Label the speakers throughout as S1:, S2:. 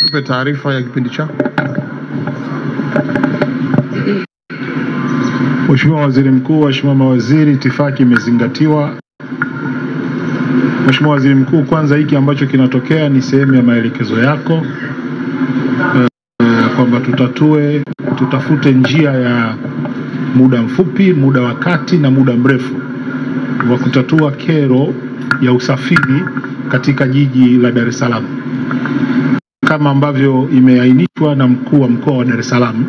S1: Tupe taarifa ya kipindi chako.
S2: Mheshimiwa Waziri Mkuu, Mheshimiwa Mawaziri, itifaki imezingatiwa. Mheshimiwa Waziri Mkuu, kwanza hiki ambacho kinatokea ni sehemu ya maelekezo yako kwamba tutafute njia ya muda mfupi, muda wa kati na muda mrefu wa kutatua kero ya usafiri katika jiji la Dar es Salaam. Kama ambavyo imeainishwa na mkuu wa mkoa wa Dar es Salaam,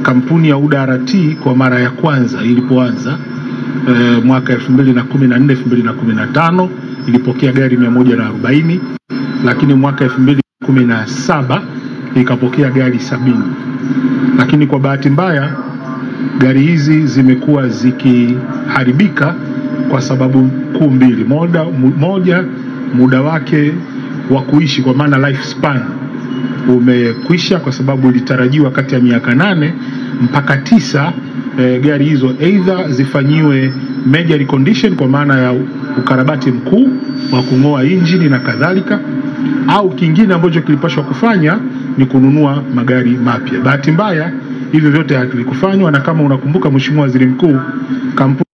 S2: kampuni ya UDART kwa mara ya kwanza ilipoanza mwaka 2014-2015 ilipokea gari 140, lakini mwaka 2017 ikapokea gari 70. Lakini kwa bahati mbaya gari hizi zimekuwa zikiharibika kwa sababu kuu mbili. Moja, muda wake wa kuishi kwa maana life span umekwisha, kwa sababu ilitarajiwa kati ya miaka 8 mpaka 9 gari hizo either zifanyiwe major recondition kwa maana ya ukarabati mkuu wa kung'oa injini na kadhalika, au kingine ambacho kilipaswa kufanya ni kununua magari mapya. Bahati mbaya hivyo vyote havikufanywa, na kama unakumbuka Mheshimiwa Waziri Mkuu, kampuni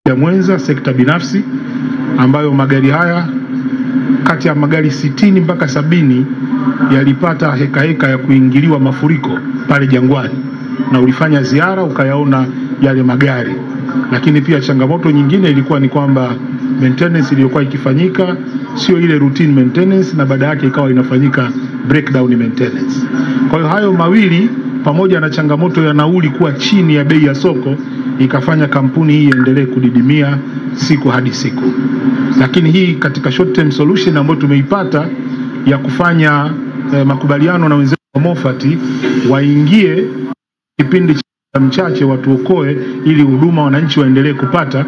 S2: ya mwenza sekta binafsi ambayo magari haya kati ya magari 60 mpaka 70 yalipata heka ya kuingiliwa mafuriko pale Jangwani, na ulifanya ziara ukayaona yale magari. Lakini pia changamoto nyingine ilikuwa ni kwamba maintenance iliyokuwa ikifanyika sio ile routine maintenance, na baada yake ikawa inafanyika breakdown maintenance. Kwa hiyo hayo mawili pamoja na changamoto ya nauli kuwa chini ya bei ya soko ikafanya kampuni hii iendelee kudidimia siku hadi siku. Lakini hii katika short term solution ambayo tumeipata ya kufanya makubaliano na wenzetu wa Moffat waingie kipindi cha mchache watuokoe ili huduma wananchi waendelee kupata.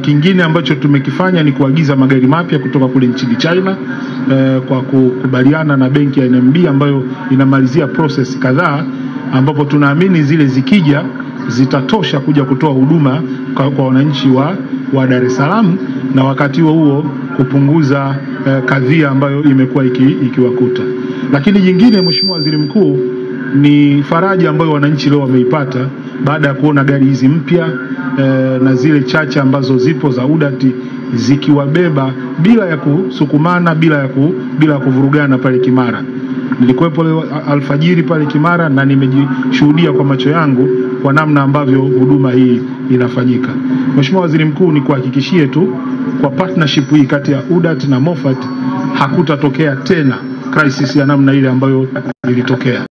S2: Kingine ambacho tumekifanya ni kuagiza magari mapya kutoka kule nchini China kwa kukubaliana na benki ya NMB ambayo inamalizia process kadhaa, ambapo tunaamini zile zikija zitatosha kuja kutoa huduma kwa wananchi wa Dar es Salaam, na wakati huo kupunguza kadhia ambayo imekuwa ikiwakuta. Lakini jingine Mheshimiwa Waziri Mkuu, ni faraja ambayo wananchi leo wameipata baada ya kuona gari hizi mpya na zile chache ambazo zipo za UDART zikiwabeba bila ya kusukumana, bila kuvurugana pale Kimara. Nilikuwepo leo alfajiri pale Kimara na nimejishuhudia kwa macho yangu kwa namna ambavyo huduma hii inafanyika. Mheshimiwa Waziri Mkuu, ni kuhakikishie tu kwa partnership hii kati ya UDART na Moffat hakutatokea tena crisis ya namna ile ambayo ilitokea.